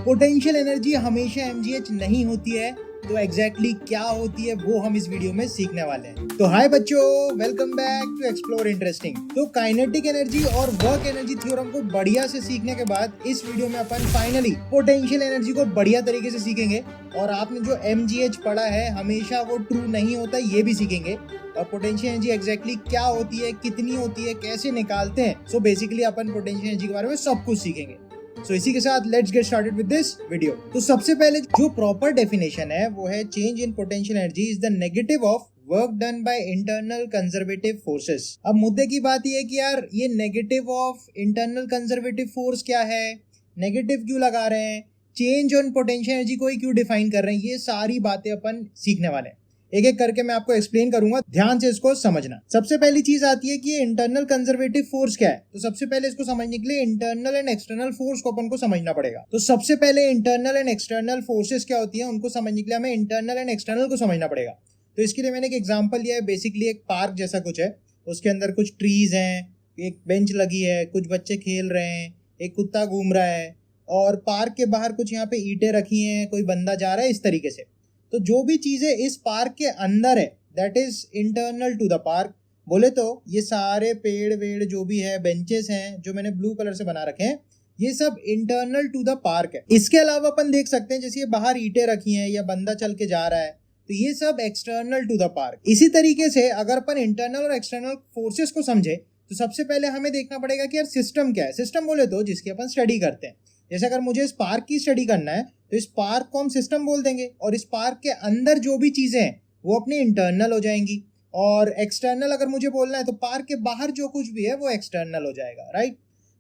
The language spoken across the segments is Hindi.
पोटेंशियल एनर्जी हमेशा mgh नहीं होती है, तो एग्जैक्टली क्या होती है वो हम इस वीडियो में सीखने वाले हैं। तो हाय बच्चों, welcome back to explore interesting. तो काइनेटिक एनर्जी और वर्क एनर्जी थ्योरम को बढ़िया से सीखने के बाद इस वीडियो में अपन फाइनली पोटेंशियल एनर्जी को बढ़िया तरीके से सीखेंगे और आपने जो mgh पढ़ा है हमेशा वो ट्रू नहीं होता ये भी सीखेंगे। और पोटेंशियल एनर्जी एग्जैक्टली क्या होती है, कितनी होती है, कैसे निकालते हैं। सो बेसिकली अपन पोटेंशियल एनर्जी के बारे में सब कुछ सीखेंगे। So, इसी के साथ let's get started with this video. तो सबसे पहले जो प्रॉपर डेफिनेशन है वो है change in potential energy is the negative of work done by internal conservative forces. अब मुद्दे की बात ये है कि यार ये negative of internal conservative force क्या है, नेगेटिव क्यों लगा रहे हैं, चेंज ऑन पोटेंशियल एनर्जी को ही क्यों डिफाइन कर रहे हैं, ये सारी बातें अपन सीखने वाले हैं। एक एक करके मैं आपको एक्सप्लेन करूंगा, ध्यान से इसको समझना। सबसे पहली चीज आती है कि ये इंटरनल कंजर्वेटिव फोर्स क्या है। तो सबसे पहले इसको समझने के लिए इंटरनल एंड एक्सटर्नल फोर्स को अपन को समझना पड़ेगा। तो सबसे पहले इंटरनल एंड एक्सटर्नल फोर्सेस क्या होती है उनको समझने के लिए हमें इंटरनल एंड एक्सटर्नल को समझना पड़ेगा। तो इसके लिए मैंने एक एग्जाम्पल लिया है, बेसिकली एक पार्क जैसा कुछ है, उसके अंदर कुछ ट्रीज हैं, एक बेंच लगी है, कुछ बच्चे खेल रहे हैं, एक कुत्ता घूम रहा है और पार्क के बाहर कुछ यहाँ पे ईंटें रखी हैं, कोई बंदा जा रहा है, इस तरीके से। तो जो भी चीजें इस पार्क के अंदर है that is internal to the park. बोले तो ये सारे पेड़ वेड़ जो भी है, बेंचेस हैं जो मैंने ब्लू कलर से बना रखे हैं, ये सब इंटरनल टू द पार्क है। इसके अलावा अपन देख सकते हैं जैसे ये बाहर ईंटें रखी हैं या बंदा चल के जा रहा है, तो ये सब एक्सटर्नल टू द पार्क। इसी तरीके से अगर अपन इंटरनल और एक्सटर्नल फोर्सेस को समझे तो सबसे पहले हमें देखना पड़ेगा कि यार सिस्टम क्या है। सिस्टम बोले तो जिसकी अपन स्टडी करते हैं। जैसे अगर मुझे इस पार्क की स्टडी करना है तो इस पार्क को हम सिस्टम बोल देंगे और इस पार्क के अंदर जो भी चीजें हैं वो अपनी इंटरनल हो जाएंगी। और एक्सटर्नल अगर मुझे बोलना है तो पार्क के बाहर जो कुछ भी है वो एक्सटर्नल हो जाएगा, राइट।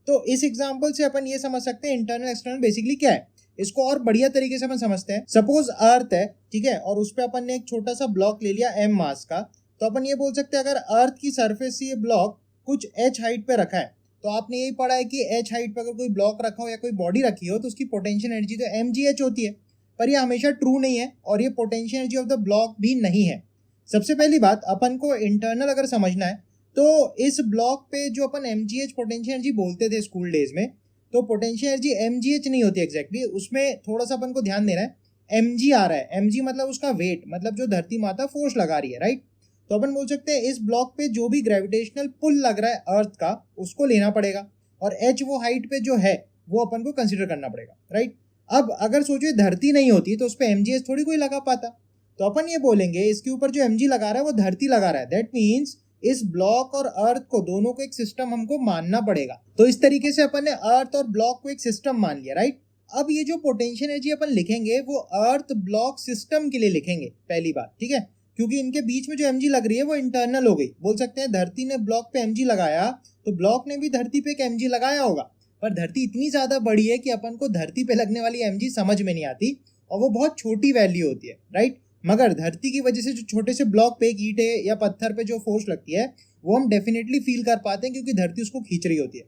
तो इस एग्जांपल से अपन ये समझ सकते हैं इंटरनल एक्सटर्नल बेसिकली क्या है। इसको और बढ़िया तरीके से अपन समझते हैं। सपोज अर्थ है, ठीक है, और उस पर अपन ने एक छोटा सा ब्लॉक ले लिया m मास का, तो अपन ये बोल सकते हैं अगर अर्थ की सरफेस से ये ब्लॉक कुछ h हाइट पे रखा है, तो आपने यही पढ़ा है कि h हाइट पर अगर कोई ब्लॉक रखा हो या कोई बॉडी रखी हो तो उसकी पोटेंशियल एनर्जी तो mgh होती है। पर ये हमेशा ट्रू नहीं है और ये potential energy of the block भी नहीं है। सबसे पहली बात, अपन को इंटरनल अगर समझना है तो इस ब्लॉक पे जो अपन mgh पोटेंशियल एनर्जी बोलते थे स्कूल डेज में, तो पोटेंशियल एनर्जी mgh नहीं होती एग्जैक्टली। उसमें थोड़ा सा अपन को ध्यान देना है, mg आ रहा है। mg मतलब उसका वेट, मतलब जो धरती माता फोर्स लगा रही है, राइट। तो अपन बोल सकते हैं इस ब्लॉक पे जो भी ग्रेविटेशनल पुल लग रहा है अर्थ का, उसको लेना पड़ेगा और h वो हाइट पे जो है वो अपन को कंसीडर करना पड़ेगा, राइट। अब अगर सोचो धरती नहीं होती तो उस पे mgh थोड़ी कोई लगा पाता। तो अपन ये बोलेंगे इसके ऊपर जो mg लगा रहा है वो धरती लगा रहा है। दैट मीन्स इस ब्लॉक और अर्थ को दोनों को एक सिस्टम हमको मानना पड़ेगा। तो इस तरीके से अपन ने अर्थ और ब्लॉक को एक सिस्टम मान लिया, राइट। अब ये जो पोटेंशियल एनर्जी अपन लिखेंगे वो अर्थ ब्लॉक सिस्टम के लिए लिखेंगे पहली बात, ठीक है, क्योंकि इनके बीच में जो mg लग रही है वो इंटरनल हो गई। बोल सकते हैं धरती ने ब्लॉक पे mg लगाया तो ब्लॉक ने भी धरती पे एक mg लगाया होगा, पर धरती इतनी ज्यादा बड़ी है कि अपन को धरती पे लगने वाली mg समझ में नहीं आती और वो बहुत छोटी वैल्यू होती है, राइट। मगर धरती की वजह से जो छोटे से ब्लॉक पे ईंटे या पत्थर पे जो फोर्स लगती है वो हम डेफिनेटली फील कर पाते हैं क्योंकि धरती उसको खींच रही होती है।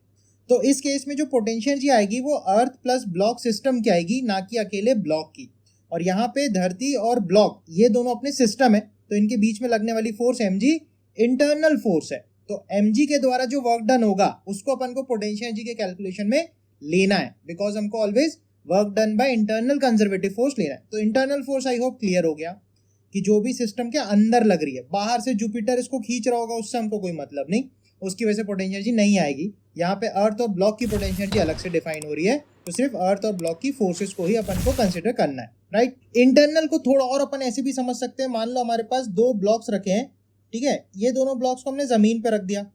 तो इस केस में जो पोटेंशियल एनर्जी आएगी वो अर्थ प्लस ब्लॉक सिस्टम की आएगी, ना कि अकेले ब्लॉक की। और यहाँ पे धरती और ब्लॉक ये दोनों अपने सिस्टम है, तो इनके बीच में लगने वाली फोर्स mg इंटरनल फोर्स है। तो mg के द्वारा जो वर्क डन होगा उसको अपन को पोटेंशियल एनर्जी के कैलकुलेशन में लेना है, बिकॉज हमको always work done by internal conservative force लेना है। तो internal force I hope clear हो गया कि जो भी सिस्टम के अंदर लग रही है, बाहर से जुपिटर इसको खींच रहा होगा उससे हमको कोई मतलब नहीं, उसकी वजह से पोटेंशियल एनर्जी नहीं आएगी। यहाँ पे अर्थ और ब्लॉक की पोटेंशियल एनर्जी अलग से डिफाइन हो रही है, तो सिर्फ अर्थ और ब्लॉक की फोर्सेस को ही अपन को कंसिडर करना है, राइट। इंटरनल को थोड़ा और अपन ऐसे भी समझ सकते हैं। मान लो हमारे पास दो ब्लॉक्स रखे हैं, ठीक है, ये दोनों ब्लॉक्स को हमने जमीन पे रख दिया।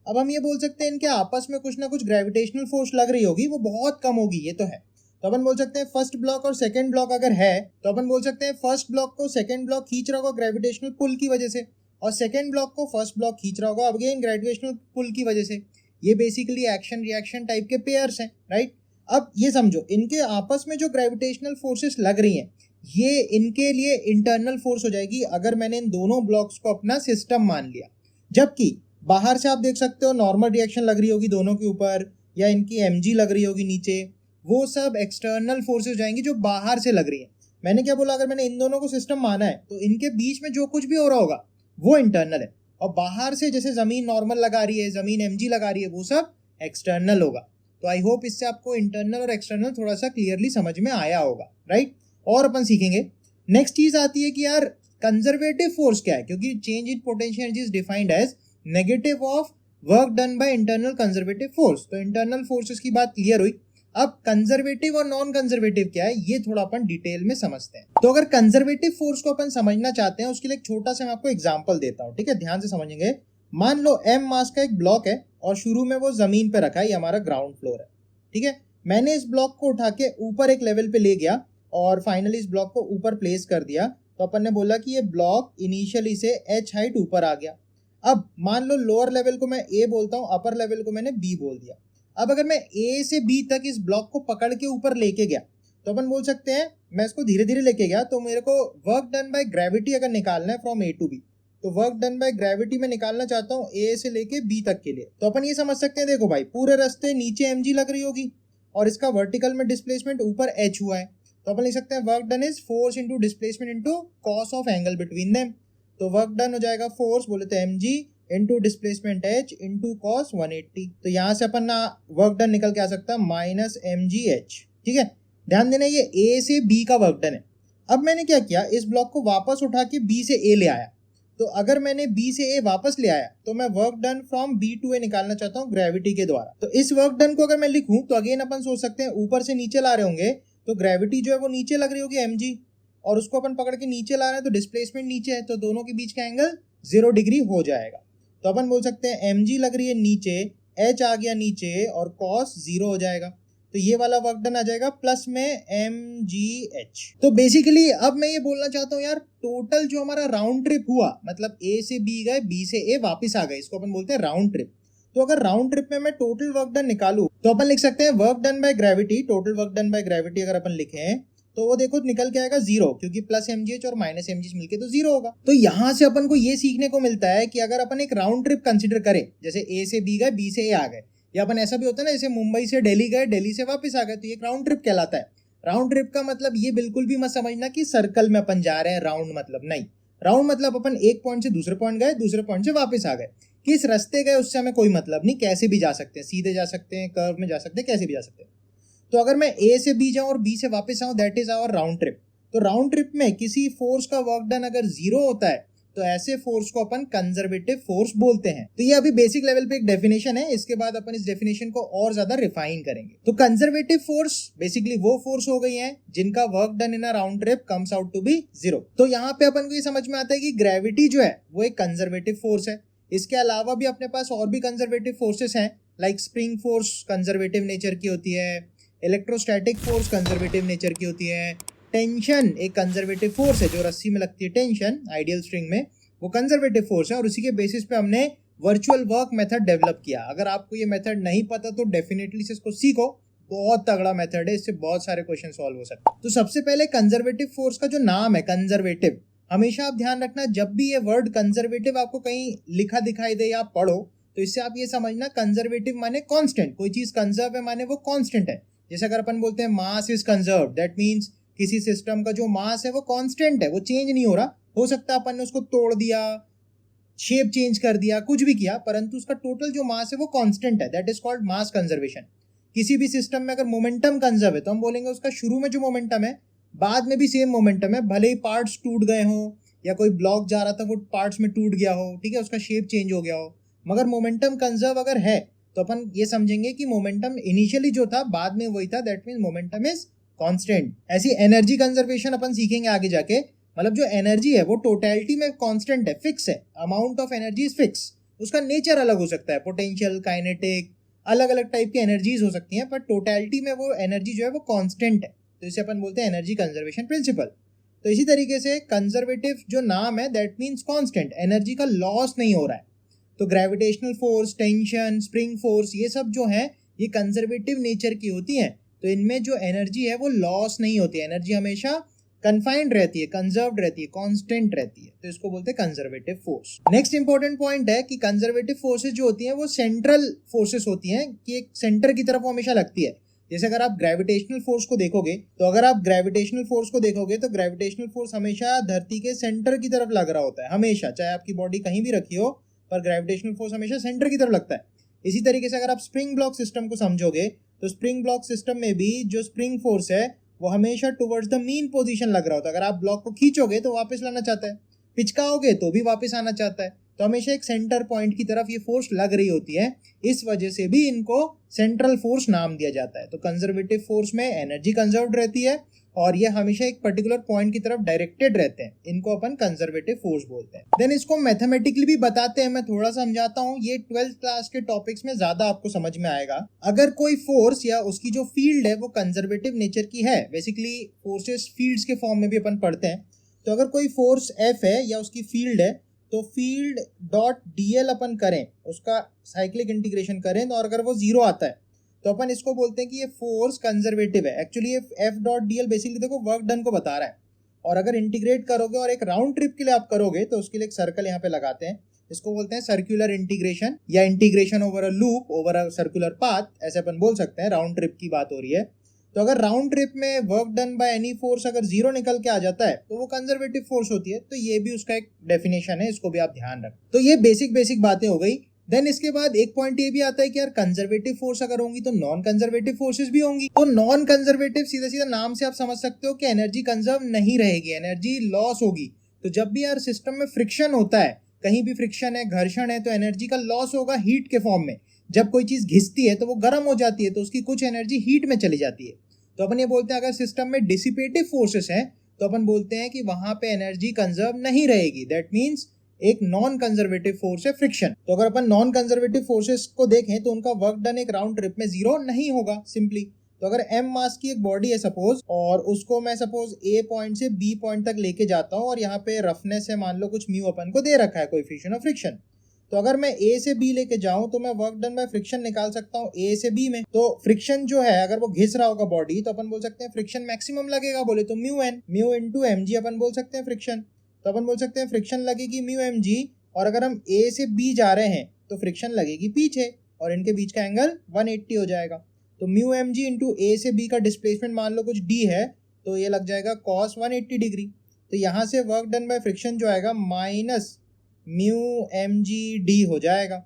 अब हम ये बोल सकते हैं इनके आपस में कुछ ना कुछ ग्रेविटेशनल फोर्स लग रही होगी, वो बहुत कम होगी, ये तो है। तो अपन बोल सकते हैं फर्स्ट ब्लॉक और सेकंड ब्लॉक अगर है तो अपन बोल सकते हैं फर्स्ट ब्लॉक को सेकंड ब्लॉक खींच रहा होगा ग्रेविटेशनल पुल की वजह से, और सेकंड ब्लॉक को फर्स्ट ब्लॉक खींच रहा होगा अगेन ग्रेविटेशनल पुल की वजह से। ये बेसिकली एक्शन रिएक्शन टाइप के पेयर्स हैं, राइट। अब ये समझो इनके आपस में जो ग्रेविटेशनल फोर्सेस लग रही हैं ये इनके लिए इंटरनल फोर्स हो जाएगी अगर मैंने इन दोनों ब्लॉक्स को अपना सिस्टम मान लिया। जबकि बाहर से आप देख सकते हो नॉर्मल रिएक्शन लग रही होगी दोनों के ऊपर, या इनकी mg लग रही होगी नीचे, वो सब एक्सटर्नल फोर्सेस जाएंगी जो बाहर से लग रही है। मैंने क्या बोला, अगर मैंने इन दोनों को सिस्टम माना है तो इनके बीच में जो कुछ भी हो रहा होगा वो इंटरनल है, और बाहर से जैसे जमीन नॉर्मल लगा रही है, जमीन mg लगा रही है, वो सब एक्सटर्नल होगा। तो आई होप इससे आपको इंटरनल और एक्सटर्नल थोड़ा सा क्लियरली समझ में आया होगा, राइट। और अपन सीखेंगे नेक्स्ट चीज आती है कि यार कंजर्वेटिव फोर्स क्या है, क्योंकि change in potential energy is defined as negative of work done by internal conservative force. तो इंटरनल फोर्सेस की बात क्लियर हुई। अब कंजर्वेटिव और नॉन कंजर्वेटिव क्या है ये थोड़ा अपन डिटेल में समझते हैं। तो अगर कंजर्वेटिव फोर्स को अपन समझना चाहते हैं उसके लिए एक छोटा सा मैं आपको एग्जांपल देता हूं, ठीक है, ध्यान से समझेंगे। मान लो m मास का एक ब्लॉक है और शुरू में वो जमीन पे रखा है, ये हमारा ग्राउंड फ्लोर है, ठीक है। मैंने इस ब्लॉक को उठा के ऊपर एक लेवल पे ले गया और फाइनली इस ब्लॉक को ऊपर प्लेस कर दिया। तो अपन ने बोला कि ये ब्लॉक इनिशियली से h हाइट ऊपर आ गया। अब मान लो लोअर लेवल को मैं a बोलता हूँ, अपर लेवल को मैंने b बोल दिया। अब अगर मैं a से b तक इस ब्लॉक को पकड़ के ऊपर लेके गया तो अपन बोल सकते हैं मैं इसको धीरे धीरे लेके गया, तो मेरे को वर्क डन बाय ग्रेविटी अगर निकालना है फ्रॉम a टू b, तो वर्क डन बाय ग्रेविटी में निकालना चाहता हूँ a से लेके b तक के लिए। तो अपन ये समझ सकते हैं, देखो भाई पूरे रास्ते नीचे mg लग रही होगी और इसका वर्टिकल में डिस्प्लेसमेंट ऊपर h हुआ है। तो अपन लिख सकते हैं work done is force into displacement into cos of angle between them. तो वर्क डन हो जाएगा फोर्स बोले तो mg into displacement h into cos 180। तो यहाँ से अपन ना वर्क डन निकल के आ सकता है माइनस mgh, ठीक है। ध्यान देना ये a से b का वर्क डन है। अब मैंने क्या किया, इस ब्लॉक को वापस उठा के b से a ले आया। तो अगर मैंने b से a वापस ले आया तो मैं work done from b to a निकालना चाहता हूँ ग्रेविटी के द्वारा। तो इस वर्क डन को अगर मैं लिखूं तो अगेन अपन सोच सकते हैं ऊपर से नीचे ला रहे होंगे तो ग्रेविटी जो है वो नीचे लग रही होगी mg, और उसको अपन पकड़ के नीचे ला रहे हैं तो डिस्प्लेसमेंट नीचे है, तो दोनों के बीच का एंगल 0 डिग्री हो जाएगा। तो अपन बोल सकते हैं mg लग रही है नीचे, h आ गया नीचे और cos 0 हो जाएगा। तो ये वाला वर्क डन आ जाएगा प्लस में mgh। तो बेसिकली अब मैं ये बोलना चाहता हूँ यार टोटल जो हमारा राउंड ट्रिप हुआ, मतलब a से b गए, b से a वापस आ गए, इसको अपन बोलते हैं राउंड ट्रिप। तो अगर राउंड ट्रिप में मैं टोटल वर्क डन निकालूं तो अपन लिख सकते हैं work done by gravity, total work done by gravity अगर अपन लिखें तो वो देखो निकल के आएगा 0, क्योंकि प्लस mgh और माइनस mgh मिलके तो 0 होगा। तो यहाँ से अपन को ये सीखने को मिलता है कि अगर अपन एक राउंड ट्रिप कंसिडर करें, जैसे a से b गए, b से a आ गए, या अपन ऐसा भी होता है ना जैसे मुंबई से दिल्ली गए, दिल्ली से वापस आ गए, तो ये एक राउंड ट्रिप कहलाता है। राउंड ट्रिप का मतलब ये बिल्कुल भी मत समझना कि सर्कल में अपन जा रहे हैं, राउंड मतलब नहीं। राउंड मतलब अपन एक पॉइंट से दूसरे पॉइंट गए, दूसरे पॉइंट से वापस आ गए। किस रास्ते गए उससे हमें कोई मतलब नहीं, कैसे भी जा सकते हैं, सीधे जा सकते हैं, कर्व में जा सकते हैं, कैसे भी जा सकते हैं। तो अगर मैं a से b जाऊं और b से वापस आऊं, that is our round trip. तो राउंड ट्रिप में किसी फोर्स का वर्क डन अगर 0 होता है तो ऐसे फोर्स को अपन कंजर्वेटिव फोर्स बोलते हैं। तो ये अभी बेसिक लेवल पे एक डेफिनेशन है, इसके बाद अपन इस डेफिनेशन को और ज्यादा रिफाइन करेंगे। तो कंजर्वेटिव फोर्स बेसिकली वो फोर्स हो गई हैं जिनका work done in a round trip comes out to be 0। तो यहाँ पे अपन को ये समझ में आता है कि ग्रेविटी जो है वो एक कंजर्वेटिव फोर्स है। इसके अलावा भी अपने पास और भी कंजर्वेटिव फोर्सेस हैं, like spring force conservative nature की होती है, इलेक्ट्रोस्टैटिक फोर्स कंजर्वेटिव नेचर की होती है, टेंशन एक कंजर्वेटिव फोर्स है, जो रस्सी में लगती है टेंशन आइडियल स्ट्रिंग में, वो कंजर्वेटिव फोर्स है। और उसी के बेसिस पे हमने वर्चुअल वर्क मेथड डेवलप किया। अगर आपको ये मेथड नहीं पता तो डेफिनेटली से इसको सीखो, बहुत तगड़ा मेथड है, इससे बहुत सारे क्वेश्चन सॉल्व हो सकते हैं। तो सबसे पहले कंजर्वेटिव फोर्स का जो नाम है कंजर्वेटिव, हमेशा आप ध्यान रखना जब भी ये वर्ड कंजर्वेटिव आपको कहीं लिखा दिखाई दे या पढ़ो तो इससे आप ये समझना कंजर्वेटिव माने कांस्टेंट, कोई चीज कंजर्व है माने वो कांस्टेंट है। जैसे अगर अपन बोलते हैं mass is conserve, that means किसी सिस्टम का जो मास है वो कांस्टेंट है, वो चेंज नहीं हो रहा। हो सकता है अपन ने उसको तोड़ दिया, शेप चेंज कर दिया, कुछ भी किया, परंतु उसका टोटल जो मास है वो कांस्टेंट है, that is called mass conservation. किसी भी सिस्टम में अगर मोमेंटम कंजर्व है तो हम बोलेंगे उसका शुरू में जो मोमेंटम है बाद में भी सेम मोमेंटम है, भले ही पार्ट्स टूट गए हो या कोई ब्लॉक जा रहा था वो पार्ट्स में टूट गया हो, ठीक है, उसका शेप चेंज हो गया हो, मगर मोमेंटम कंजर्व अगर है तो अपन ये समझेंगे कि मोमेंटम इनिशियली जो था बाद में वही था, that means momentum is constant. ऐसी एनर्जी कंजर्वेशन अपन सीखेंगे आगे जाके, मतलब जो एनर्जी है वो टोटलिटी में कांस्टेंट है, फिक्स है, amount of energy is fix. उसका नेचर अलग हो सकता है, पोटेंशियल, काइनेटिक, अलग अलग टाइप की एनर्जीज हो सकती हैं, पर टोटलिटी में वो एनर्जी जो है वो कांस्टेंट है। तो इसे अपन बोलते हैं एनर्जी कंजर्वेशन प्रिंसिपल। तो इसी तरीके से कंजर्वेटिव जो नाम है दैट मीन्स कांस्टेंट, एनर्जी का लॉस नहीं हो रहा है। तो gravitational force, tension, spring force, ये सब जो है ये कंजर्वेटिव नेचर की होती हैं। तो इनमें जो एनर्जी है वो लॉस नहीं होती है, एनर्जी हमेशा कन्फाइंड रहती है, कंजर्व्ड रहती है, कांस्टेंट रहती है। तो इसको बोलते हैं conservative force. Next important point है कि कंजर्वेटिव फोर्सेस जो होती हैं वो सेंट्रल फोर्सेस होती हैं, कि एक सेंटर की तरफ वो हमेशा लगती है। जैसे अगर आप ग्रेविटेशनल फोर्स को देखोगे तो ग्रेविटेशनल फोर्स हमेशा धरती के सेंटर की तरफ लग रहा होता है, हमेशा, चाहे आपकी बॉडी कहीं भी रखी हो पर ग्रेविटेशनल फोर्स हमेशा सेंटर की तरफ लगता है। इसी तरीके से अगर आप स्प्रिंग ब्लॉक सिस्टम को समझोगे तो स्प्रिंग ब्लॉक सिस्टम में भी जो स्प्रिंग फोर्स है वो हमेशा टुवर्ड्स द मीन पोजीशन लग रहा होता है। अगर आप ब्लॉक को खींचोगे तो वापस लाना चाहता है, पिचकाओगे तो भी वापस आना चाहता है, तो हमेशा एक सेंटर पॉइंट की तरफ ये फोर्स लग रही होती है। इस वजह से भी इनको सेंट्रल फोर्स नाम दिया जाता है। तो कंजर्वेटिव फोर्स में एनर्जी कंजर्व्ड रहती है और ये हमेशा एक पर्टिकुलर पॉइंट की तरफ डायरेक्टेड रहते हैं, इनको अपन कंजर्वेटिव फोर्स बोलते हैं। देन इसको मैथमेटिकली भी बताते हैं, मैं थोड़ा समझाता हूँ, ये 12th क्लास के टॉपिक्स में ज्यादा आपको समझ में आएगा। अगर कोई फोर्स या उसकी जो फील्ड है वो कंजर्वेटिव नेचर की है, बेसिकली फोर्सेस फील्ड्स के फॉर्म में भी अपन पढ़ते हैं, तो अगर कोई फोर्स F है या उसकी फील्ड है तो फील्ड डॉट dl अपन करें, उसका साइक्लिक इंटीग्रेशन करें, और अगर वो 0 आता है तो अपन इसको बोलते हैं कि ये फोर्स कंजर्वेटिव है। एक्चुअली ये F डॉट dl बेसिकली देखो वर्क डन को बता रहा है, और अगर इंटीग्रेट करोगे और एक राउंड ट्रिप के लिए आप करोगे तो उसके लिए एक सर्कल यहाँ पे लगाते हैं, इसको बोलते हैं सर्कुलर इंटीग्रेशन या integration over a loop over a circular path, ऐसे अपन बोल सकते हैं। राउंड ट्रिप की बात हो रही है, तो अगर राउंड ट्रिप में work done by any force अगर 0 निकल के आ जाता है तो वो कंजर्वेटिव फोर्स होती है। तो ये भी उसका एक डेफिनेशन है, इसको भी आप ध्यान रखें। तो ये बेसिक बातें हो गई। देन इसके बाद एक पॉइंट ये भी आता है कि यार कंजर्वेटिव फोर्स अगर होंगी तो नॉन कंजर्वेटिव फोर्सेस भी होंगी। तो नॉन कंजर्वेटिव सीधा सीधा नाम से आप समझ सकते हो कि एनर्जी कंजर्व नहीं रहेगी, एनर्जी लॉस होगी। तो जब भी यार सिस्टम में फ्रिक्शन होता है, कहीं भी फ्रिक्शन है, घर्षण है, तो एनर्जी का लॉस होगा हीट के फॉर्म में। जब कोई चीज घिसती है तो वो गर्म हो जाती है, तो उसकी कुछ एनर्जी हीट में चली जाती है। तो अपन ये बोलते हैं अगर सिस्टम में डिसिपेटिव फोर्सेस हैं तो अपन बोलते हैं कि वहां पे एनर्जी कंजर्व नहीं रहेगी। दैट मीन्स एक नॉन कंजर्वेटिव फोर्स है फ्रिक्शन। तो अगर अपन नॉन कंजर्वेटिव फोर्सेस को देखें तो उनका वर्क डन एक राउंड ट्रिप में 0 नहीं होगा सिंपली। तो अगर m मास की एक बॉडी है सपोज, और उसको मैं सपोज a पॉइंट से b पॉइंट तक लेके जाता हूँ, और यहाँ पे रफनेस है मान लो कुछ म्यू अपन को दे रखा है, कोएफिशिएंट ऑफ फ्रिक्शन। तो अगर मैं a से b लेके जाऊं तो मैं वर्क डन बाय फ्रिक्शन निकाल सकता हूँ a से b में। तो फ्रिक्शन जो है अगर वो घिस रहा होगा बॉडी, तो अपन बोल सकते हैं फ्रिक्शन मैक्सिमम लगेगा, बोले तो म्यू इंटू mg अपन बोल सकते हैं फ्रिक्शन। तो अपन बोल सकते हैं फ्रिक्शन लगेगी म्यू mg, और अगर हम a से b जा रहे हैं तो फ्रिक्शन लगेगी पीछे, और इनके बीच का एंगल 180 हो जाएगा। तो म्यू mg इंटू a से b का डिस्प्लेसमेंट मान लो कुछ d है, तो ये लग जाएगा cos 180 डिग्री। तो यहाँ से वर्क डन बाय फ्रिक्शन जो आएगा माइनस म्यू mg d हो जाएगा।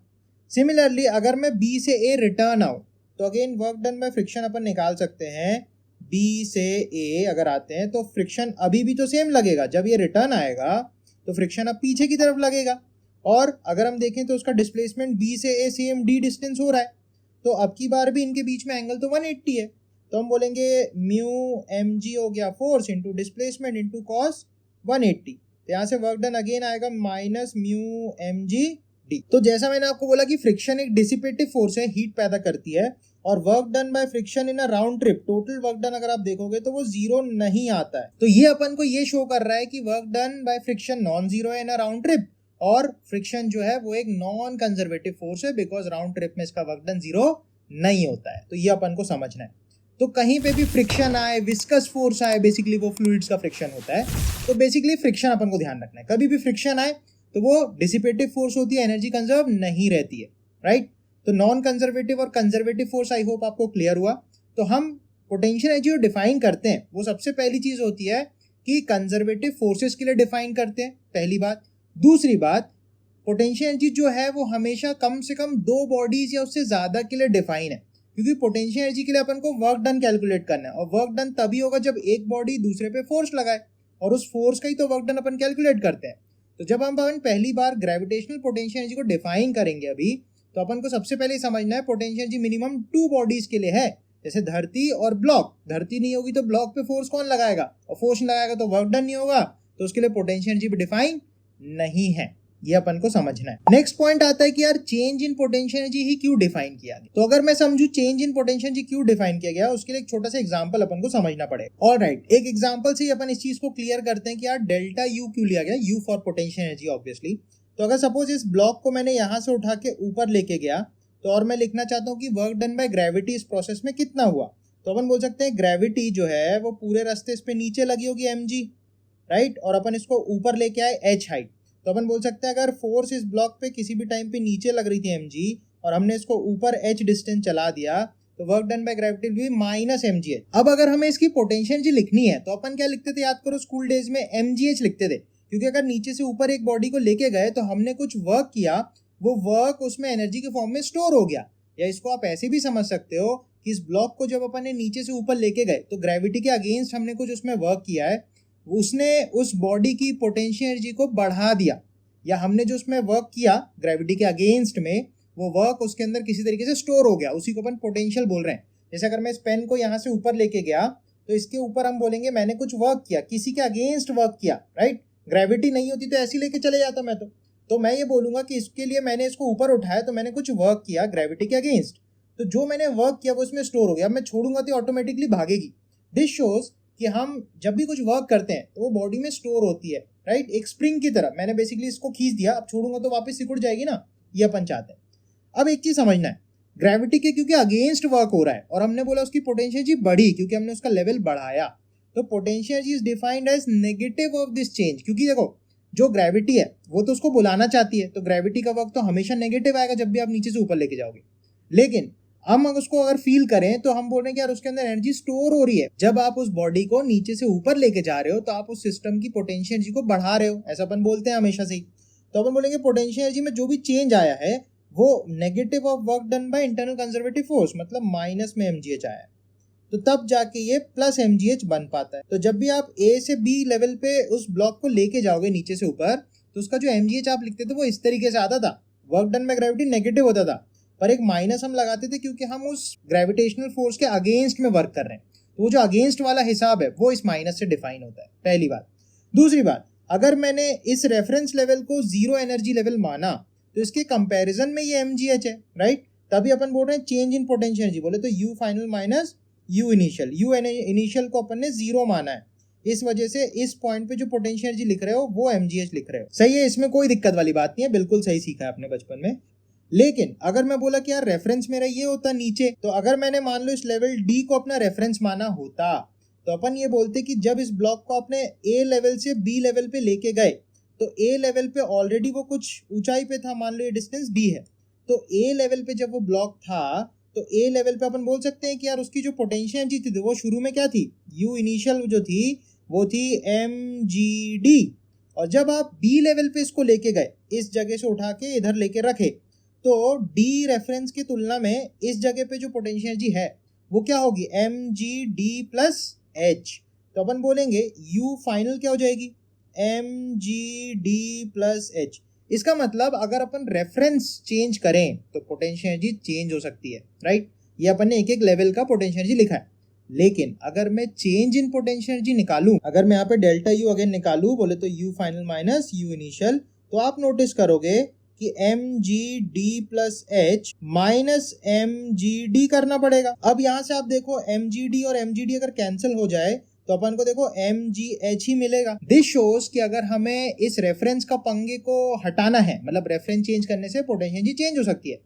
सिमिलरली अगर मैं b से a रिटर्न आऊँ तो again work done by friction अपन निकाल सकते हैं। b से a अगर आते हैं तो फ्रिक्शन अभी भी तो सेम लगेगा, जब ये रिटर्न आएगा तो फ्रिक्शन अब पीछे की तरफ लगेगा। और अगर हम देखें तो उसका डिस्प्लेसमेंट b से a सेम d डिस्टेंस हो रहा है, तो अब की बार भी इनके बीच में एंगल तो 180 है, तो हम बोलेंगे म्यू mg हो गया force into displacement into cos 180। तो यहाँ से वर्क डन अगेन आएगा माइनस म्यू mg d। तो जैसा मैंने आपको बोला कि फ्रिक्शन एक डिसिपेटिव फोर्स है, हीट पैदा करती है, और work done by friction in a round trip, total work done अगर आप देखोगे तो वो 0 नहीं आता है। तो ये अपन को ये शो कर रहा है कि work done by friction non zero है इन अ राउंड ट्रिप, और फ्रिक्शन जो है वो एक नॉन कंजर्वेटिव फोर्स है, बिकॉज राउंड ट्रिप में इसका वर्क डन 0 नहीं होता है। तो ये अपन को समझना है। तो कहीं पे भी फ्रिक्शन आए, विस्कस फोर्स आए, बेसिकली वो फ्लूइड्स का फ्रिक्शन होता है, तो बेसिकली फ्रिक्शन अपन को ध्यान रखना है। कभी भी फ्रिक्शन आए तो वो डिसिपेटिव फोर्स होती है, एनर्जी कंजर्व नहीं रहती है, राइट। तो नॉन कंजर्वेटिव और कंजर्वेटिव फोर्स आई होप आपको क्लियर हुआ। तो हम पोटेंशियल एनर्जी जो डिफाइन करते हैं वो सबसे पहली चीज होती है कि कंजर्वेटिव फोर्सेस के लिए डिफाइन करते हैं, पहली बात। दूसरी बात, पोटेंशियल एनर्जी जो है वो हमेशा कम से कम 2 बॉडीज या उससे ज्यादा के लिए डिफाइन है, क्योंकि पोटेंशियल एनर्जी के लिए अपन को वर्क डन कैलकुलेट करना है, और वर्क डन तभी होगा जब एक बॉडी दूसरे पे फोर्स लगाए, और उस फोर्स का ही तो वर्क डन अपन कैलकुलेट करते हैं। तो जब हम अपन पहली बार ग्रेविटेशनल पोटेंशियल एनर्जी को डिफाइन करेंगे अभी, तो अपन को सबसे पहले समझना है पोटेंशियल एनर्जी मिनिमम 2 बॉडीज के लिए है, जैसे धरती और ब्लॉक। धरती नहीं होगी तो ब्लॉक पे फोर्स कौन लगाएगा, और फोर्स लगाएगा तो वर्क डन नहीं होगा, तो उसके लिए पोटेंशियल एनर्जी भी डिफाइन नहीं है। ये अपन को समझना है। नेक्स्ट पॉइंट आता है कि यार चेंज इन पोटेंशियल एनर्जी ही क्यों डिफाइन किया गया। तो अगर मैं समझू चेंज इन पोटेंशियल एनर्जी क्यों डिफाइन किया गया, उसके लिए एक छोटा सा एग्जांपल अपन को समझना पड़ेगा। ऑलराइट, एक एग्जांपल से ही अपन इस चीज को क्लियर करते हैं कि यार डेल्टा यू क्यों लिया गया, you for potential energy obviously. तो अगर सपोज इस ब्लॉक को मैंने यहाँ से उठा के ऊपर लेके गया, तो और मैं लिखना चाहता हूँ कि वर्क डन बाय ग्रेविटी इस प्रोसेस में कितना हुआ, तो अपन बोल सकते हैं ग्रेविटी जो है वो पूरे रास्ते इस पे नीचे लगी होगी mg, राइट, और अपन इसको ऊपर लेके आए h हाइट। तो अपन बोल सकते हैं अगर फोर्स इस ब्लॉक पे किसी भी टाइम पे नीचे लग रही थी mg, और हमने इसको ऊपर h डिस्टेंस चला दिया, तो वर्क डन बाय ग्रेविटी भी माइनस mgh। अब अगर हमें इसकी पोटेंशियल एनर्जी लिखनी है तो अपन क्या लिखते थे, याद करो स्कूल डेज में mgh लिखते थे, क्योंकि अगर नीचे से ऊपर एक बॉडी को लेके गए तो हमने कुछ वर्क किया, वो वर्क उसमें एनर्जी के फॉर्म में स्टोर हो गया। या इसको आप ऐसे भी समझ सकते हो कि इस ब्लॉक को जब अपन ने नीचे से ऊपर लेके गए तो ग्रेविटी के अगेंस्ट हमने कुछ उसमें वर्क किया है, उसने उस बॉडी की पोटेंशियल एनर्जी को बढ़ा दिया, या हमने जो उसमें वर्क किया ग्रेविटी के अगेंस्ट में, वो वर्क उसके अंदर किसी तरीके से स्टोर हो गया, उसी को अपन पोटेंशियल बोल रहे हैं। जैसे अगर मैं इस पेन को यहाँ से ऊपर लेके गया तो इसके ऊपर हम बोलेंगे मैंने कुछ वर्क किया, किसी के अगेंस्ट वर्क किया, राइट। ग्रेविटी नहीं होती तो ऐसे लेके चले जाता मैं तो मैं ये बोलूंगा कि इसके लिए मैंने इसको ऊपर उठाया तो मैंने कुछ वर्क किया ग्रेविटी के अगेंस्ट, तो जो मैंने वर्क किया वो इसमें स्टोर हो गया, मैं छोड़ूंगा तो ऑटोमेटिकली भागेगी। दिस शोज कि हम जब भी कुछ वर्क करते हैं तो वो बॉडी में स्टोर होती है, राइट। एक स्प्रिंग की तरह मैंने बेसिकली इसको खींच दिया, अब छोड़ूंगा तो वापस सिकुड़ जाएगी ना, ये अपन चाहते हैं। अब एक चीज समझना है, ग्रेविटी के क्योंकि अगेंस्ट वर्क हो रहा है और हमने बोला उसकी पोटेंशियल एनर्जी बढ़ी क्योंकि हमने उसका लेवल बढ़ाया, तो potential energy is defined as negative of this change. क्योंकि देखो जो ग्रेविटी है वो तो उसको बुलाना चाहती है, तो ग्रेविटी का वर्क तो हमेशा नेगेटिव आएगा जब भी आप नीचे से ऊपर लेके जाओगे। लेकिन हम उसको अगर फील करें तो हम बोल रहे हैं कि यार उसके अंदर एनर्जी स्टोर हो रही है। जब आप उस बॉडी को नीचे से ऊपर लेके जा रहे हो तो आप उस सिस्टम की पोटेंशियल एनर्जी को बढ़ा रहे हो, ऐसा अपन बोलते हैं हमेशा से ही। तो अपन बोलेंगे पोटेंशियल एनर्जी में जो भी चेंज आया है वो negative of work done by internal conservative force, मतलब माइनस में mgh आया है, तो तब जाके ये प्लस mgh बन पाता है। तो जब भी आप A से B लेवल पे उस ब्लॉक को लेके जाओगे नीचे से ऊपर तो उसका जो mgh आप लिखते थे वो इस तरीके से आता था, work done by gravity negative होता था, पर एक माइनस हम लगाते थे क्योंकि हम उस ग्रेविटेशनल फोर्स के अगेंस्ट में वर्क कर रहे हैं, तो वो जो अगेंस्ट वाला हिसाब है वो इस माइनस से डिफाइन होता है, पहली बात। दूसरी बात, अगर मैंने इस रेफरेंस लेवल को जीरो एनर्जी लेवल माना तो इसके कंपैरिजन में ये mgh है, राइट। तभी अपन बोल रहे हैं चेंज इन पोटेंशियल एनर्जी, बोले तो U final minus U initial. U initial को अपन ने जीरो माना है, इस वजह से इस पॉइंट पे जो पोटेंशियल एनर्जी लिख रहे हो वो mgh लिख रहे हो, सही है, इसमें कोई दिक्कत वाली बात नहीं है, बिल्कुल सही सीखा है आपने बचपन में। लेकिन अगर मैं बोला कि यार रेफरेंस मेरा ये होता नीचे, तो अगर मैंने मान लो इस लेवल D को अपना रेफरेंस माना होता तो अपन ये बोलते कि जब इस ब्लॉक को अपने A लेवल से B लेवल पे लेके गए तो A लेवल पे ऑलरेडी वो कुछ ऊंचाई पे था, मान लो ये डिस्टेंस B है, तो A लेवल पे जब वो ब्लॉक था तो A लेवल पे अपन बोल सकते हैं कि यार उसकी जो पोटेंशियल एनर्जी थी वो शुरू में क्या थी, U इनिशियल जो थी वो थी mgd, और जब आप B लेवल पे इसको लेके गए, इस जगह से उठा के इधर लेके रखे, तो D रेफरेंस की तुलना में इस जगह पे जो पोटेंशियल एनर्जी है वो क्या होगी, mgd प्लस h, तो अपन बोलेंगे U फाइनल क्या हो जाएगी, mgd प्लस h। इसका मतलब अगर अपन रेफरेंस चेंज करें तो पोटेंशियल एनर्जी चेंज हो सकती है, राइट। ये अपन ने एक एक लेवल का पोटेंशियल एनर्जी लिखा है। लेकिन अगर मैं चेंज इन पोटेंशियल एनर्जी निकालूं, अगर मैं यहाँ पे डेल्टा U अगेन निकालूं, बोले तो U final minus U initial, तो आप नोटिस करोगे कि mgd plus h minus mgd करना पड़ेगा। अब यहाँ से आप देखो mgd और mgd अगर कैंसिल हो जाए तो अपन को देखो mgh ही मिलेगा। दिस शोज कि अगर हमें इस रेफरेंस का पंगे को हटाना है, मतलब रेफरेंस चेंज करने से पोटेंशियल एनर्जी चेंज हो सकती है,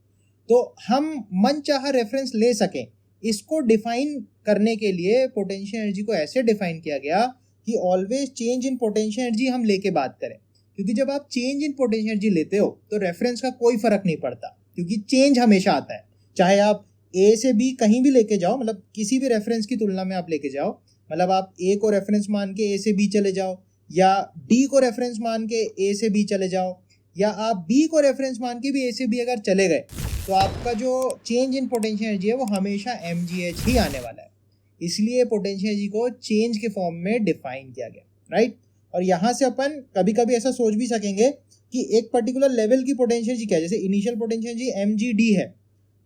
तो हम मन चाहा रेफरेंस ले सकें। इसको डिफाइन करने के लिए पोटेंशियल एनर्जी को ऐसे डिफाइन किया गया कि always change in potential energy हम लेके बात करें, क्योंकि जब आप चेंज इन पोटेंशियल एनर्जी लेते हो तो रेफरेंस का कोई फर्क नहीं पड़ता, क्योंकि चेंज हमेशा आता है। चाहे आप A से B कहीं भी लेके जाओ, मतलब किसी भी रेफरेंस की तुलना में आप लेके जाओ, मतलब आप A को रेफरेंस मान के A से B चले जाओ, या D को रेफरेंस मान के A से B चले जाओ, या आप B को रेफरेंस मान के भी A से B अगर चले गए, तो आपका जो चेंज इन पोटेंशियल एनर्जी है वो हमेशा mgh ही आने वाला है। इसलिए पोटेंशियल एनर्जी को चेंज के फॉर्म में डिफाइन किया गया, राइट। और यहाँ से अपन कभी कभी ऐसा सोच भी सकेंगे कि एक पर्टिकुलर लेवल की पोटेंशियल एनर्जी क्या है, जैसे इनिशियल पोटेंशियल एनर्जी mgd है,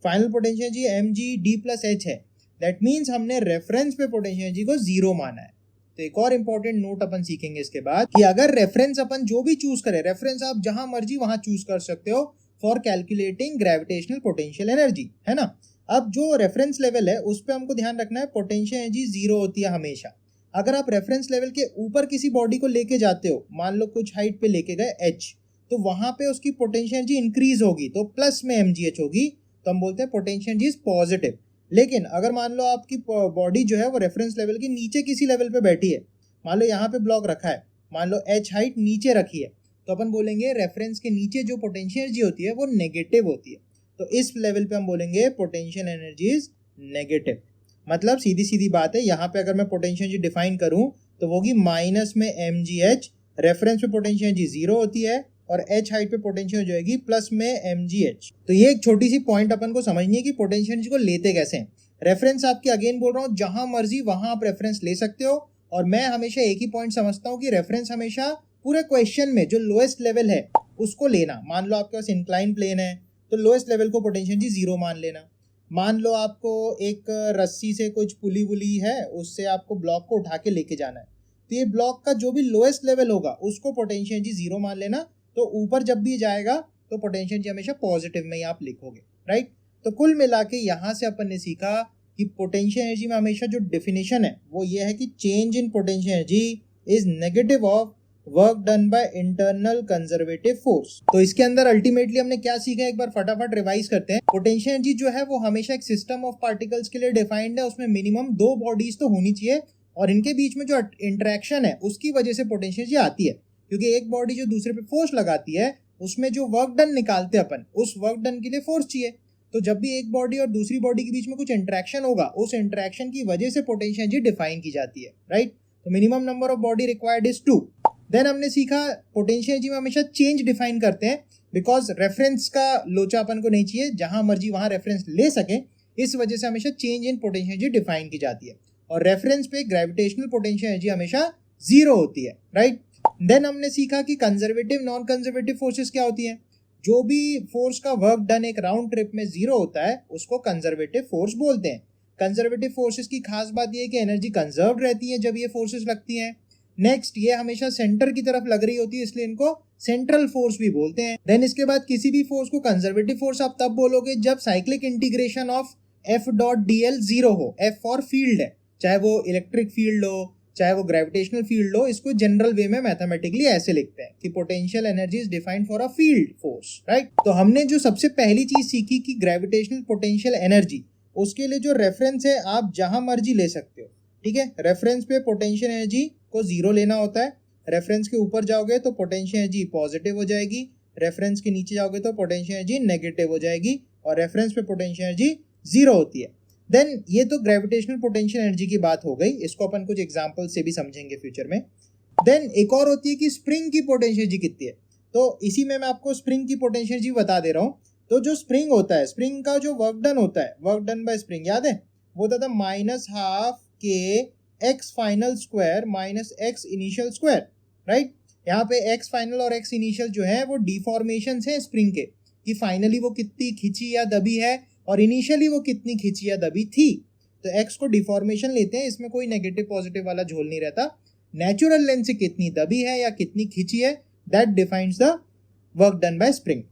final potential energy mgd plus h है, दैट मीन्स हमने रेफरेंस पे पोटेंशियल एनर्जी को जीरो माना है। तो एक और इंपॉर्टेंट नोट अपन सीखेंगे इसके बाद कि अगर रेफरेंस अपन जो भी चूज करें, रेफरेंस आप जहां मर्जी वहां चूज कर सकते हो for calculating gravitational potential energy, है ना। अब जो रेफरेंस लेवल है उस पर हमको ध्यान रखना है, पोटेंशियल एनर्जी जीरो होती है हमेशा। अगर आप रेफरेंस लेवल के ऊपर किसी बॉडी को लेके जाते हो, मान लो कुछ हाइट पे लेके गए h, तो वहां पे उसकी पोटेंशियल एनर्जी इंक्रीज होगी, तो प्लस में mgh होगी, तो हम बोलते हैं पोटेंशियल एनर्जी इज पॉजिटिव। लेकिन अगर मान लो आपकी बॉडी जो है वो रेफरेंस लेवल के नीचे किसी लेवल पे बैठी है, मान लो यहाँ पे ब्लॉक रखा है, मान लो h हाइट नीचे रखी है, तो अपन बोलेंगे रेफरेंस के नीचे जो पोटेंशियल एनर्जी होती है वो नेगेटिव होती है, तो इस लेवल पे हम बोलेंगे पोटेंशियल एनर्जी इज नेगेटिव। मतलब सीधी सीधी बात है, यहाँ पे अगर मैं पोटेंशियल एनर्जी डिफाइन करूं तो वो होगी माइनस में mgh, रेफरेंस पे पोटेंशियल एनर्जी जीरो होती है, और h हाइट पे पोटेंशियल हो जाएगी प्लस में mgh। तो ये एक छोटी सी पॉइंट अपन को समझनी है कि पोटेंशियल एनर्जी को लेते कैसे हैं। रेफरेंस आपके अगेन बोल रहा हूँ, जहां मर्जी वहां आप रेफरेंस ले सकते हो। और मैं हमेशा एक ही पॉइंट समझता हूँ कि रेफरेंस हमेशा पूरे क्वेश्चन में जो लोएस्ट लेवल है उसको लेना। मान लो आपके पास इंक्लाइन प्लेन है तो लोएस्ट लेवल को पोटेंशियल एनर्जी 0 मान लेना। मान लो आपको एक रस्सी से कुछ पुली वुली है, उससे आपको ब्लॉक को उठा के लेके जाना है, तो ये ब्लॉक का जो भी लोएस्ट लेवल होगा उसको पोटेंशियल एनर्जी 0 मान लेना। तो ऊपर जब भी जाएगा तो पोटेंशियल एनर्जी हमेशा पॉजिटिव में ही आप लिखोगे, राइट। तो कुल मिला के यहाँ से अपन ने सीखा कि पोटेंशियल एनर्जी में हमेशा जो डेफिनेशन है वो ये है कि change in potential energy is negative of work done by internal conservative force. तो इसके अंदर अल्टीमेटली हमने क्या सीखा, एक बार फटाफट रिवाइज करते हैं। पोटेंशियल एनर्जी जो है वो हमेशा एक सिस्टम ऑफ पार्टिकल्स के लिए डिफाइंड है, उसमें मिनिमम 2 बॉडीज तो होनी चाहिए और इनके बीच में जो इंटरेक्शन है उसकी वजह से पोटेंशियल एनर्जी आती है। क्योंकि एक बॉडी जो दूसरे पे फोर्स लगाती है उसमें जो वर्क डन निकालते हैं अपन, उस वर्क डन के लिए फोर्स चाहिए। तो जब भी एक बॉडी और दूसरी बॉडी के बीच में कुछ इंटरेक्शन होगा, उस इंटरेक्शन की वजह से पोटेंशियल एनर्जी डिफाइन की जाती है, राइट। तो minimum number of body required is 2। Then हमने सीखा पोटेंशियल एनर्जी में हमेशा चेंज डिफाइन करते हैं, बिकॉज रेफरेंस का लोचा अपन को नहीं चाहिए, जहां मर्जी वहां रेफरेंस ले सके, इस वजह से हमेशा change in potential energy define की जाती है। और रेफरेंस पे ग्रेविटेशनल पोटेंशियल एनर्जी हमेशा 0 होती है, राइट। देन हमने सीखा कि कंजर्वेटिव नॉन कंजर्वेटिव फोर्सेस क्या होती हैं। जो भी फोर्स का वर्क डन एक राउंड ट्रिप में 0 होता है उसको कंजर्वेटिव फोर्स बोलते हैं। कंजर्वेटिव फोर्सेस की खास बात यह है कि एनर्जी कंजर्व रहती है जब ये फोर्सेस लगती हैं। नेक्स्ट, ये हमेशा सेंटर की तरफ लग रही होती है, इसलिए इनको सेंट्रल फोर्स भी बोलते हैं। देन इसके बाद किसी भी फोर्स को कंजर्वेटिव फोर्स आप तब बोलोगे जब cyclic integration of F dot D L 0 हो। एफ फॉर फील्ड है, चाहे वो इलेक्ट्रिक फील्ड हो चाहे वो ग्रेविटेशनल फील्ड हो। इसको जनरल वे में मैथमेटिकली ऐसे लिखते हैं कि potential energy is defined for a field force, right. तो हमने जो सबसे पहली चीज सीखी कि ग्रेविटेशनल पोटेंशियल एनर्जी, उसके लिए जो रेफरेंस है आप जहां मर्जी ले सकते हो, ठीक है। रेफरेंस पे पोटेंशियल एनर्जी को 0 लेना होता है। रेफरेंस के ऊपर जाओगे तो पोटेंशियल एनर्जी पॉजिटिव हो जाएगी, रेफरेंस के नीचे जाओगे तो पोटेंशियल एनर्जी नेगेटिव हो जाएगी और रेफरेंस पे पोटेंशियल एनर्जी 0 होती है। देन ये तो ग्रेविटेशनल पोटेंशियल एनर्जी की बात हो गई, इसको अपन कुछ एग्जांपल से भी समझेंगे फ्यूचर में। देन एक और होती है कि स्प्रिंग की पोटेंशियल एनर्जी कितनी है। तो इसी में मैं आपको स्प्रिंग की पोटेंशियल एनर्जी बता दे रहा हूँ। तो जो स्प्रिंग होता है, स्प्रिंग का जो वर्क डन होता है, वर्क डन बाय स्प्रिंग, याद है वो होता था -12 के x final square minus x initial square, right. यहाँ पे एक्स फाइनल और एक्स इनिशियल जो है वो डिफॉर्मेशन है स्प्रिंग के, कि फाइनली वो कितनी खिंची या दबी है और इनिशियली वो कितनी खिंची या दबी थी। तो एक्स को डिफॉर्मेशन लेते हैं, इसमें कोई नेगेटिव पॉजिटिव वाला झोल नहीं रहता। नेचुरल लेंथ से कितनी दबी है या कितनी खिंची है, that defines the work done bye spring.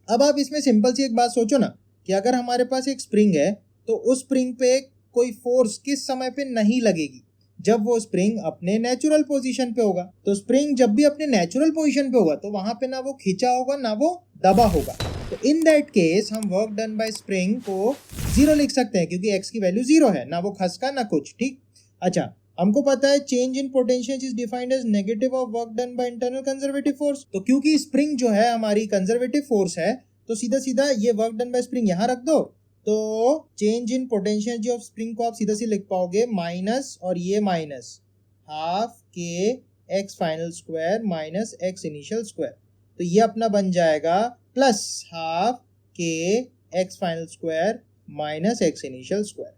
अब आप इसमें सिंपल सी एक बात सोचो ना कि अगर हमारे पास एक स्प्रिंग है तो उस स्प्रिंग पे कोई फोर्स किस समय पे नहीं लगेगी, जब वो स्प्रिंग अपने नेचुरल पोजीशन पे होगा। तो स्प्रिंग जब भी अपने नेचुरल पोजीशन पे होगा तो वहां पे ना वो खींचा होगा ना वो दबा होगा। तो इन दैट केस हम वर्क डन बाय स्प्रिंग को 0 लिख सकते हैं, क्योंकि एक्स की वैल्यू 0 है, ना वो खसका ना कुछ, ठीक। अच्छा, हमको पता है change in potential is defined as negative of work done by internal conservative force. तो क्योंकि स्प्रिंग जो है हमारी कंजर्वेटिव फोर्स है, तो सीधा सीधा ये वर्क डन बाय स्प्रिंग यहाँ रख दो, तो change in potential energy of spring को आप सीधा सीधा लिख पाओगे माइनस और ये minus half k x final square minus x initial square. तो ये अपना बन जाएगा plus half k x final square minus x initial square.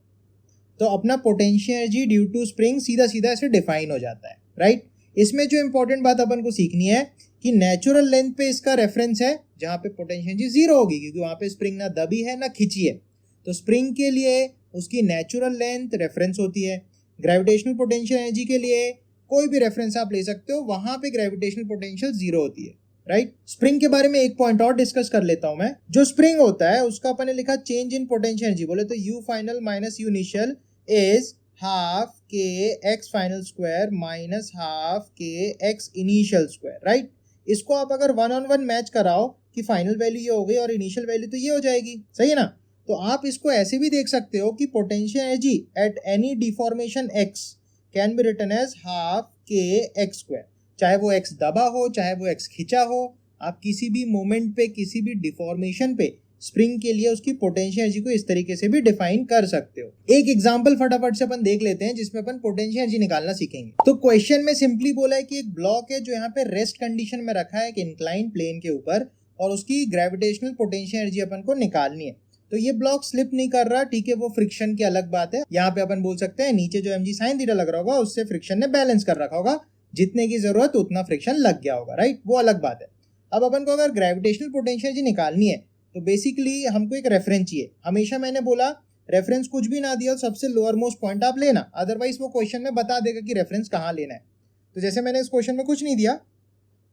तो अपना potential energy due to spring सीधा सीधा ऐसे डिफाइन हो जाता है, राइट। इसमें जो इंपॉर्टेंट बात अपन को सीखनी है कि नेचुरल लेंथ पे इसका रेफरेंस है, जहां पे पोटेंशियल एनर्जी 0 होगी, क्योंकि वहां पे स्प्रिंग ना दबी है ना खिंची है। तो स्प्रिंग के लिए उसकी नेचुरल लेंथ रेफरेंस होती है। ग्रेविटेशनल पोटेंशियल एनर्जी के लिए कोई भी रेफरेंस आप ले सकते हो, वहां पे ग्रेविटेशनल पोटेंशियल 0 होती है, राइट। स्प्रिंग के बारे में एक पॉइंट और डिस्कस कर लेता हूं मैं। जो स्प्रिंग होता है उसका अपन ने लिखा चेंज इन पोटेंशियल एनर्जी, बोले तो U final minus U initial is half k x final square minus half k x initial square, right. इसको आप अगर 1-on-1 मैच कराओ कि फाइनल वैल्यू ये हो गई और इनिशियल वैल्यू तो ये हो जाएगी, सही है ना। तो आप इसको ऐसे भी देख सकते हो कि potential energy at any deformation x can be written as half k x square. चाहे वो एक्स दबा हो चाहे वो एक्स खिंचा हो, आप किसी भी मोमेंट पे किसी भी डिफॉर्मेशन पे स्प्रिंग के लिए उसकी पोटेंशियल एनर्जी को इस तरीके से भी डिफाइन कर सकते हो। एक एग्जांपल फटाफट से अपन देख लेते हैं जिसमें अपन पोटेंशियल एनर्जी निकालना सीखेंगे। तो क्वेश्चन में सिंपली बोला है कि एक ब्लॉक है जो यहाँ पे रेस्ट कंडीशन में रखा है एक इंक्लाइन प्लेन के ऊपर, और उसकी ग्रेविटेशनल पोटेंशियल एनर्जी अपन को निकालनी है। तो ये ब्लॉक स्लिप नहीं कर रहा, ठीक है, वो फ्रिक्शन की अलग बात है। यहाँ पे अपन बोल सकते हैं नीचे जो mg sin थीटा लग रहा होगा उससे फ्रिक्शन ने बैलेंस कर रखा होगा, जितने की जरूरत उतना फ्रिक्शन लग गया होगा, राइट, वो अलग बात है। अब अपन को अगर ग्रेविटेशनल पोटेंशियल निकालनी है तो बेसिकली हमको एक रेफरेंस चाहिए। हमेशा मैंने बोला रेफरेंस कुछ भी ना दिया, सबसे लोअर मोस्ट पॉइंट आप लेना, अदरवाइज वो क्वेश्चन में बता देगा कि रेफरेंस कहाँ लेना है। तो जैसे मैंने इस क्वेश्चन में कुछ नहीं दिया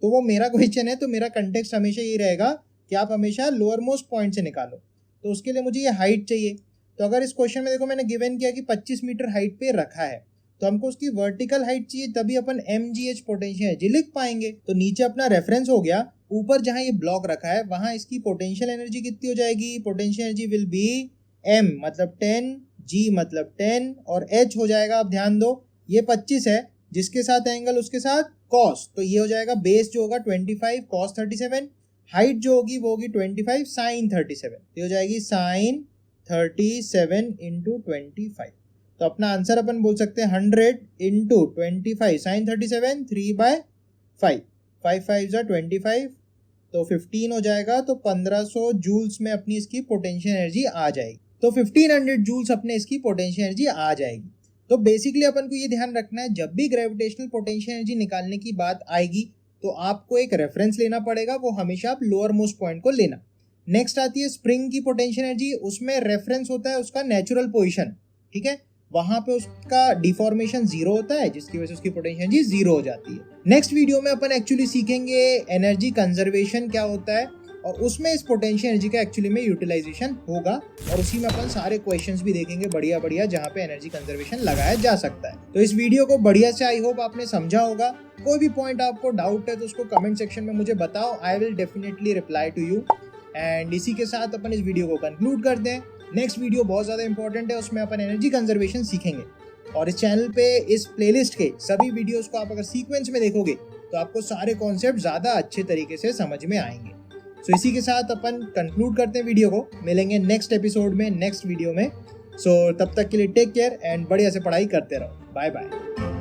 तो वो मेरा क्वेश्चन है, तो मेरा कंटेक्स्ट हमेशा ये रहेगा कि आप हमेशा लोअर मोस्ट पॉइंट से निकालो। तो उसके लिए मुझे ये हाइट चाहिए। तो अगर इस क्वेश्चन में देखो मैंने गिवन किया कि 25 मीटर हाइट पे रखा है, तो हमको उसकी वर्टिकल हाइट चाहिए, तभी अपन mgh पोटेंशियल एनर्जी लिख पाएंगे। तो नीचे अपना रेफरेंस हो गया, ऊपर जहां ये ब्लॉक रखा है वहां इसकी पोटेंशियल एनर्जी कितनी हो जाएगी, potential energy will be m मतलब 10, g मतलब 10 और h हो जाएगा, अब ध्यान दो ये 25 है, जिसके साथ एंगल उसके साथ cos, तो ये हो जाएगा बेस जो होगा 25 cos 37, हाइट जो होगी वो होगी 25 sin 37, ये हो जाएगी sin 37 इंटू 25। तो अपना आंसर अपन बोल सकते हैं 100 इंटू 25 sin 37 3/5, 5 5 25, तो 15 हो जाएगा। तो 1500 जूल्स में अपनी इसकी पोटेंशियल एनर्जी आ जाएगी। तो 1500 जूल्स अपने इसकी पोटेंशियल एनर्जी आ जाएगी। तो बेसिकली अपन को ये ध्यान रखना है, जब भी ग्रेविटेशनल पोटेंशियल एनर्जी निकालने की बात आएगी तो आपको एक रेफरेंस लेना पड़ेगा, वो हमेशा आप लोअर मोस्ट पॉइंट को लेना। नेक्स्ट आती है स्प्रिंग की पोटेंशियल एनर्जी, उसमें रेफरेंस होता है उसका नेचुरल पोजीशन, ठीक है, वहां पे उसका डिफॉर्मेशन 0 होता है, जिसकी वजह से उसकी पोटेंशियल एनर्जी 0 हो जाती है। नेक्स्ट वीडियो में अपन एक्चुअली सीखेंगे एनर्जी कंजर्वेशन क्या होता है, और उसमें इस पोटेंशियल एनर्जी का एक्चुअली में यूटिलाइजेशन होगा, और उसी में अपन सारे क्वेश्चंस भी देखेंगे बढ़िया बढ़िया जहाँ पे एनर्जी कंजर्वेशन लगाया जा सकता है। तो इस वीडियो को बढ़िया से आई होप आपने समझा होगा। कोई भी पॉइंट आपको डाउट है तो उसको कमेंट सेक्शन में मुझे बताओ, I will definitely reply to you. And इसी के साथ अपन इस वीडियो को कंक्लूड करते हैं। नेक्स्ट वीडियो बहुत ज़्यादा इंपॉर्टेंट है, उसमें अपन एनर्जी कंजर्वेशन सीखेंगे, और इस चैनल पे इस प्लेलिस्ट के सभी वीडियोस को आप अगर सीक्वेंस में देखोगे तो आपको सारे कॉन्सेप्ट ज़्यादा अच्छे तरीके से समझ में आएंगे। सो इसी के साथ अपन कंक्लूड करते हैं वीडियो को, मिलेंगे नेक्स्ट एपिसोड में, नेक्स्ट वीडियो में। सो तब तक के लिए टेक केयर एंड बढ़िया से पढ़ाई करते रहो। Bye bye.